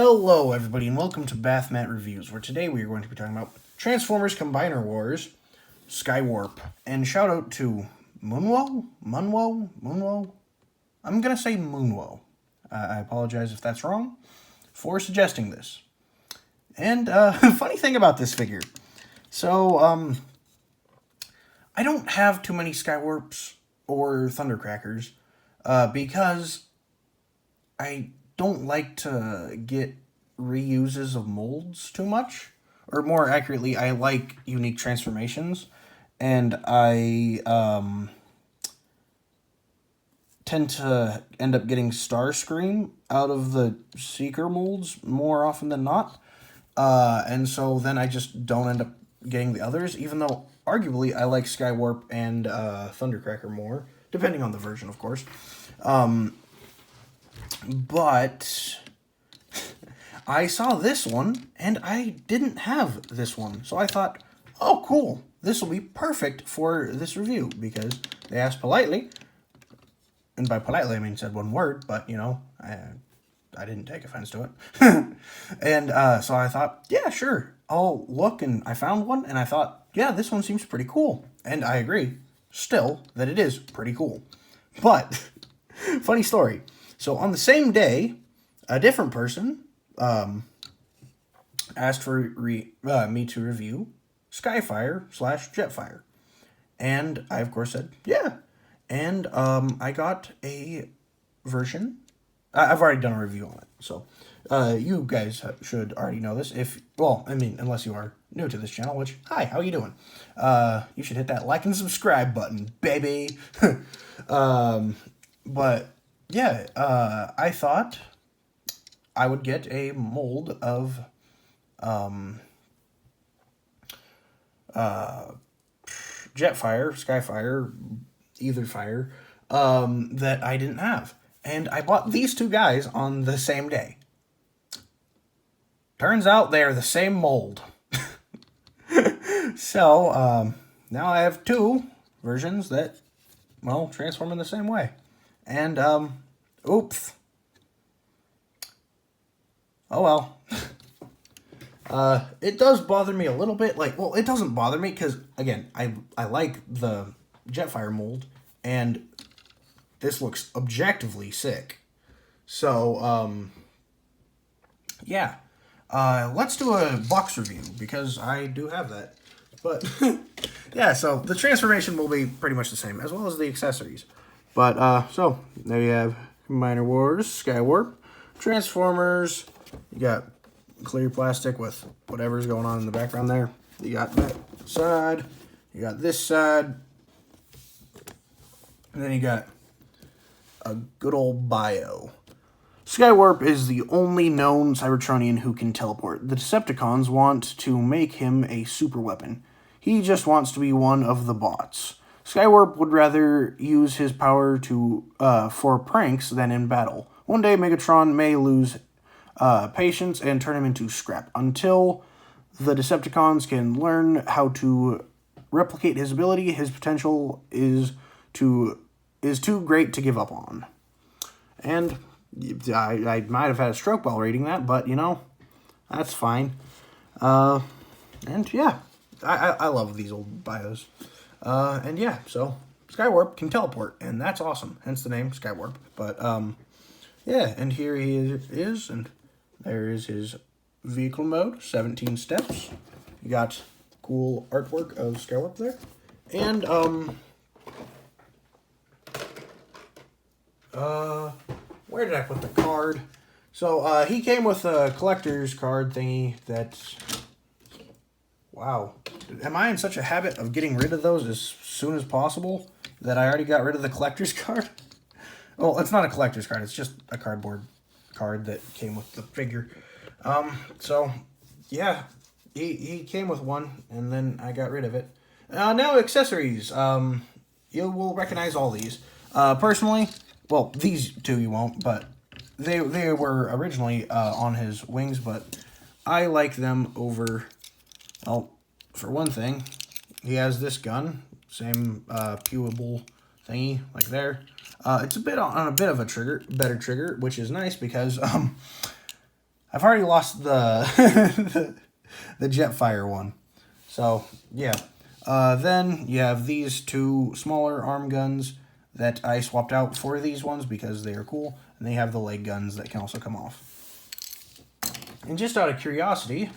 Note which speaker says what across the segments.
Speaker 1: Hello, everybody, and welcome to Bathmat Reviews, where today we are going to be talking about Transformers Combiner Wars, Skywarp, and shout out to Munwo? I'm going to say Moonwo. I apologize if that's wrong, for suggesting this. And, funny thing about this figure. So, I don't have too many Skywarps or Thundercrackers, because I don't like to get reuses of molds too much. Or more accurately, I like unique transformations. And I tend to end up getting Starscream out of the Seeker molds more often than not. And so then I just don't end up getting the others, even though arguably I like Skywarp and Thundercracker more, depending on the version, of course. But I saw this one, and I didn't have this one. So I thought, oh, cool. This will be perfect for this review, because they asked politely. And by politely, I mean said one word, but, you know, I didn't take offense to it. And so I thought, yeah, sure. I'll look, and I found one, and I thought, yeah, this one seems pretty cool. And I agree, still, that it is pretty cool. But, funny story. So on the same day, a different person asked for me to review Skyfire/Jetfire. And I, of course, said, yeah. And I got a version. I've already done a review on it. So you guys should already know this. Unless you are new to this channel, which, hi, how you doing? You should hit that like and subscribe button, baby. But yeah, I thought I would get a mold of Jetfire, Skyfire, either fire, that I didn't have. And I bought these two guys on the same day. Turns out they're the same mold. So, now I have two versions that, well, transform in the same way. And, oops. Oh well. It does bother me a little bit. It doesn't bother me because, again, I like the Jetfire mold, and this looks objectively sick. So, yeah. Let's do a box review, because I do have that. But, yeah, so the transformation will be pretty much the same, as well as the accessories. But, so, there you have Combiner Wars, Skywarp, Transformers. You got clear plastic with whatever's going on in the background there. You got that side. You got this side. And then you got a good old bio. Skywarp is the only known Cybertronian who can teleport. The Decepticons want to make him a super weapon. He just wants to be one of the bots. Skywarp would rather use his power for pranks than in battle. One day, Megatron may lose patience and turn him into scrap. Until the Decepticons can learn how to replicate his ability, his potential is too great to give up on. And I might have had a stroke while reading that, but, you know, that's fine. And, yeah, I love these old bios. And, yeah, so Skywarp can teleport, and that's awesome. Hence the name Skywarp. But, yeah, and here he is, and there is his vehicle mode, 17 steps. You got cool artwork of Skywarp there. And, where did I put the card? So, he came with a collector's card thingy that's... Wow. Am I in such a habit of getting rid of those as soon as possible that I already got rid of the collector's card? Well, it's not a collector's card. It's just a cardboard card that came with the figure. So, yeah. He came with one, and then I got rid of it. Now, accessories. You will recognize all these. Personally... Well, these two you won't, but they were originally on his wings, but I like them over, well, for one thing, he has this gun, same pewable thingy, like there. It's a bit on a bit of a better trigger, which is nice because I've already lost the the Jetfire one. So, yeah. Then you have these two smaller arm guns that I swapped out for these ones because they are cool. And they have the leg guns that can also come off. And just out of curiosity,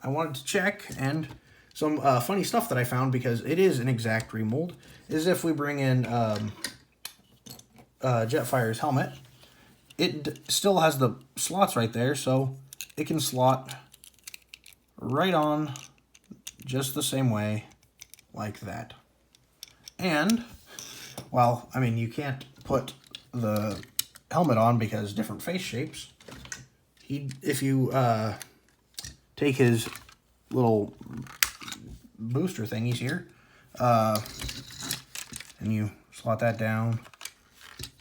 Speaker 1: I wanted to check, and some funny stuff that I found, because it is an exact remold, is if we bring in Jetfire's helmet, it still has the slots right there, so it can slot right on just the same way, like that. And, well, I mean, you can't put the helmet on because different face shapes. If you take his little booster thingies here, and you slot that down,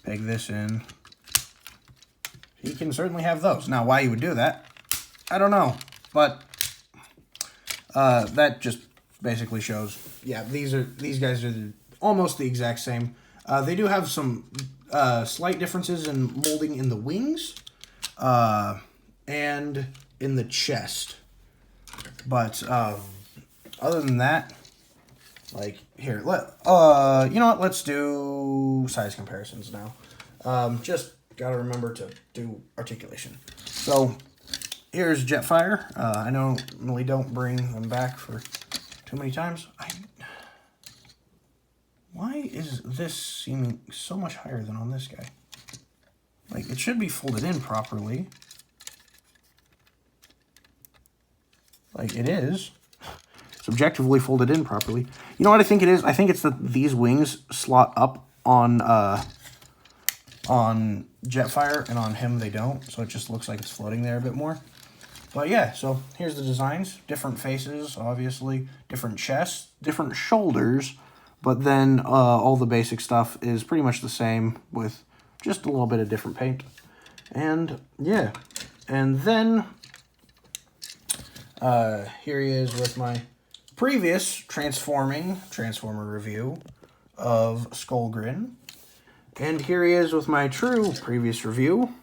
Speaker 1: peg this in, he can certainly have those. Now, why you would do that, I don't know, but that just basically shows, yeah, these guys are almost the exact same. They do have some slight differences in molding in the wings, and in the chest. But other than that, like, here, you know what? Let's do size comparisons now. Just gotta remember to do articulation. So here's Jetfire. I normally don't bring them back for too many times. Why is this seeming so much higher than on this guy? Like, it should be folded in properly. Like, it is. It's objectively folded in properly. You know what I think it is? I think it's that these wings slot up on Jetfire, and on him they don't. So it just looks like it's floating there a bit more. But yeah, so here's the designs. Different faces, obviously. Different chests. Different shoulders. But then all the basic stuff is pretty much the same with just a little bit of different paint. And yeah. And then here he is with my previous Transformer review of Skullgrin. And here he is with my true previous review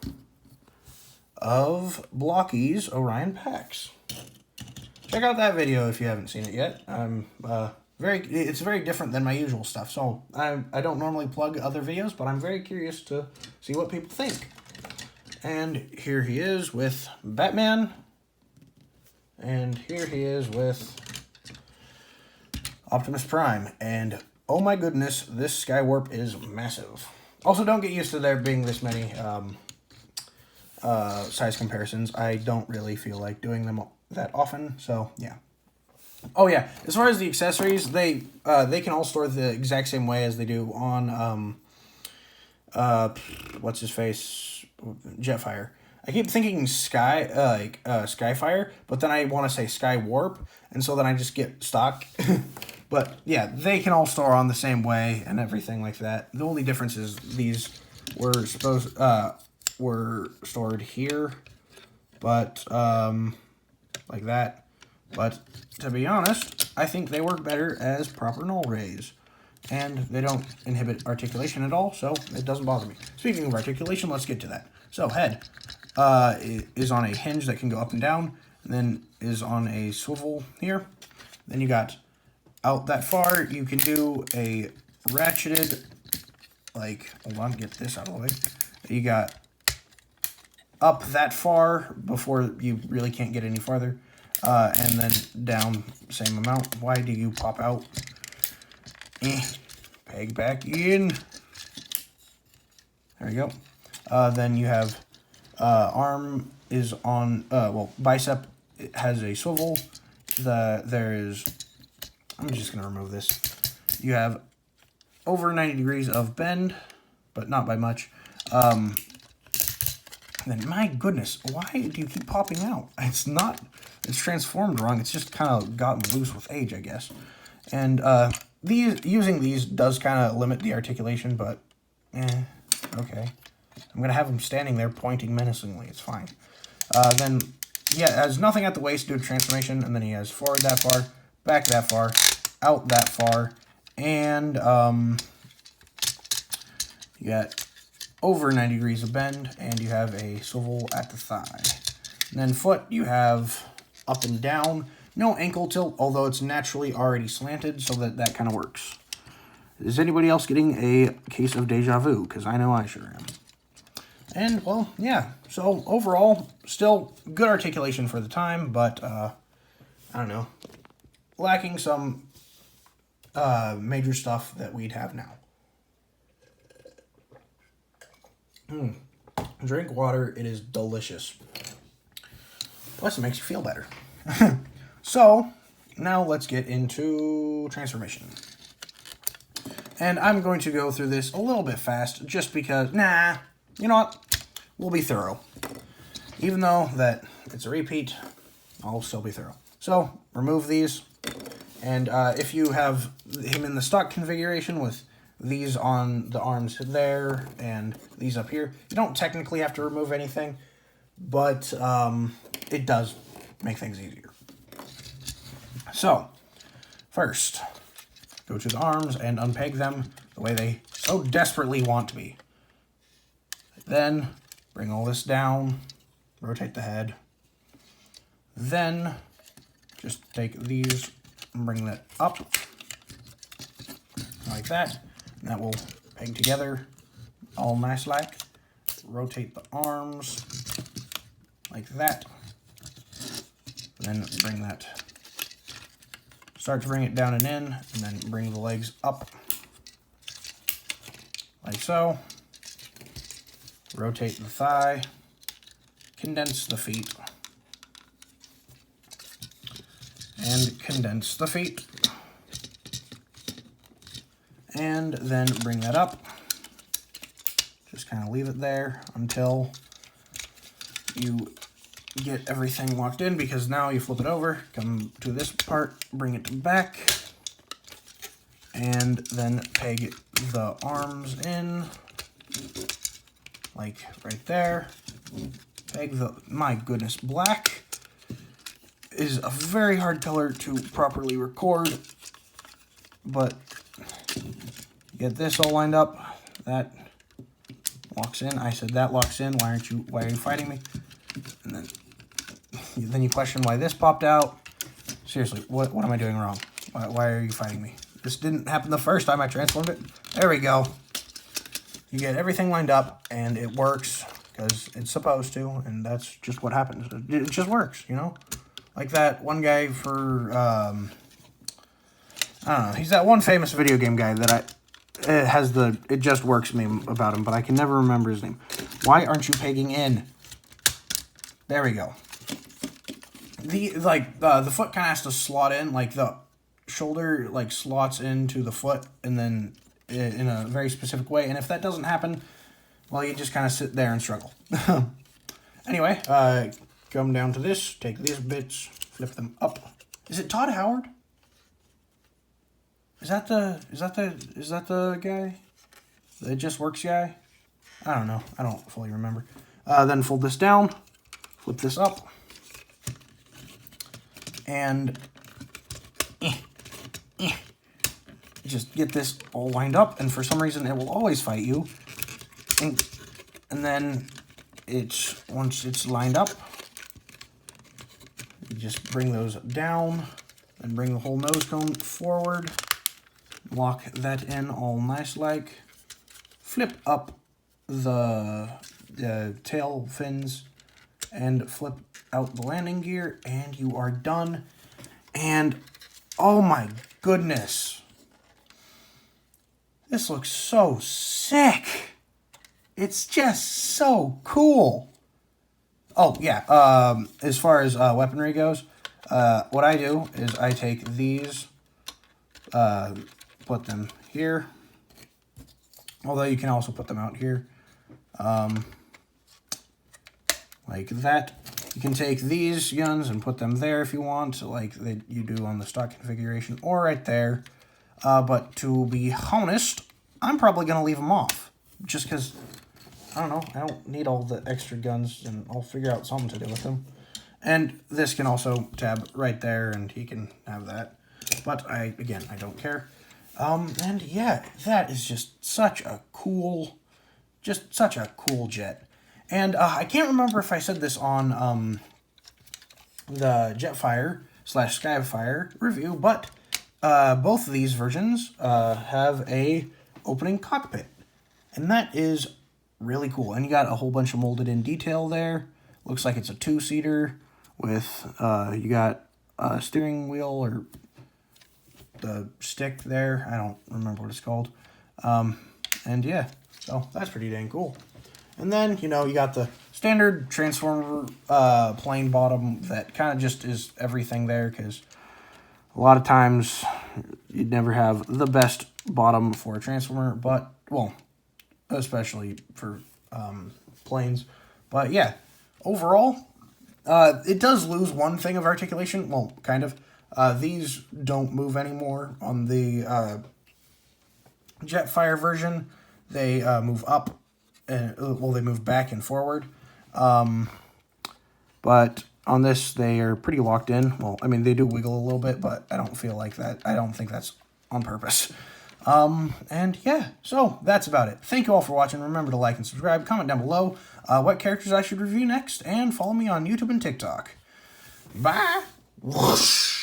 Speaker 1: of Blocky's Orion Pax. Check out that video if you haven't seen it yet. It's very different than my usual stuff, so I don't normally plug other videos, but I'm very curious to see what people think. And here he is with Batman, and here he is with Optimus Prime, and oh my goodness, this Skywarp is massive. Also, don't get used to there being this many size comparisons. I don't really feel like doing them that often, so yeah. Oh yeah, as far as the accessories, they can all store the exact same way as they do on what's his face, Jetfire. I keep thinking Skyfire, but then I want to say Skywarp, and so then I just get stock. But yeah, they can all store on the same way and everything like that. The only difference is these were stored here, but like that. But to be honest, I think they work better as proper null rays. And they don't inhibit articulation at all, so it doesn't bother me. Speaking of articulation, let's get to that. So, head is on a hinge that can go up and down, and then is on a swivel here. Then you got out that far, you can do a ratcheted, like, hold on, get this out of the way. You got up that far before you really can't get any farther. And then down same amount. Why do you pop out? Peg back in. There we go. Then you have arm is on, well, bicep has a swivel. There is, I'm just going to remove this. You have over 90 degrees of bend, but not by much. Then, my goodness, why do you keep popping out? It's transformed wrong. It's just kind of gotten loose with age, I guess. And using these does kind of limit the articulation, but okay. I'm going to have him standing there pointing menacingly. It's fine. Then, yeah, has nothing at the waist due to transformation, and then he has forward that far, back that far, out that far, and you got over 90 degrees of bend, and you have a swivel at the thigh. And then foot, you have up and down. No ankle tilt, although it's naturally already slanted, so that kind of works. Is anybody else getting a case of deja vu? Because I know I sure am. And, well, yeah. So, overall, still good articulation for the time, but, I don't know. Lacking some major stuff that we'd have now. Drink water. It is delicious. Plus, it makes you feel better. So, now let's get into transformation. And I'm going to go through this a little bit fast, just because, you know what? We'll be thorough. Even though that it's a repeat, I'll still be thorough. So, remove these. And if you have him in the stock configuration with these on the arms there and these up here, you don't technically have to remove anything, but it does make things easier. So, first, go to the arms and unpeg them the way they so desperately want to be. Then, bring all this down, rotate the head. Then, just take these and bring that up, like that. And that will peg together all nice like. Rotate the arms, like that. Then bring that, start to bring it down and in, and then bring the legs up, like so. Rotate the thigh, condense the feet, and condense the feet. And then bring that up. Just kind of leave it there until you get everything locked in, because now you flip it over, come to this part, bring it back, and then peg the arms in, like right there. Peg the, my goodness, black is a very hard color to properly record, but get this all lined up. That locks in. I said that locks in. Why are you fighting me? And then you question why this popped out. Seriously, what am I doing wrong? Why are you fighting me? This didn't happen the first time I transformed it. There we go. You get everything lined up, and it works because it's supposed to, and that's just what happens. It just works, you know? Like that one guy for, I don't know, he's that one famous video game guy that it just works meme about him, but I can never remember his name. Why aren't you pegging in? There we go. The foot kind of has to slot in, like the shoulder like slots into the foot, and then in a very specific way. And if that doesn't happen, well, you just kind of sit there and struggle. Anyway, come down to this, take these bits, flip them up. Is it Todd Howard? Is that the guy? The It Just Works guy? I don't know. I don't fully remember. Then fold this down, flip this up, and just get this all lined up. And for some reason, it will always fight you. And then once it's lined up, you just bring those down and bring the whole nose cone forward. Lock that in all nice like. Flip up the tail fins and flip out the landing gear, and you are done. And oh my goodness, this looks so sick. It's just so cool. Oh yeah, as far as weaponry goes, what I do is I take these, put them here, although you can also put them out here, like that. You can take these guns and put them there if you want, like you do on the stock configuration, or right there. But to be honest, I'm probably going to leave them off, just because, I don't know, I don't need all the extra guns, and I'll figure out something to do with them. And this can also tab right there, and he can have that. But again, I don't care. And yeah, that is just such a cool jet. And I can't remember if I said this on the Jetfire / Skyfire review, but both of these versions have a opening cockpit, and that is really cool. And you got a whole bunch of molded in detail there. Looks like it's a 2-seater with you got a steering wheel or the stick there. I don't remember what it's called. And yeah, so that's pretty dang cool. And then, you know, you got the standard Transformer plain bottom that kind of just is everything there, because a lot of times you'd never have the best bottom for a Transformer, but, well, especially for planes. But yeah, overall, it does lose one thing of articulation. Well, kind of. These don't move anymore on the Jetfire version. They move up, and well, they move back and forward. But on this, they are pretty locked in. Well, I mean, they do wiggle a little bit, but I don't feel like that. I don't think that's on purpose. And yeah, so that's about it. Thank you all for watching. Remember to like and subscribe. Comment down below what characters I should review next, and follow me on YouTube and TikTok. Bye. Whoosh.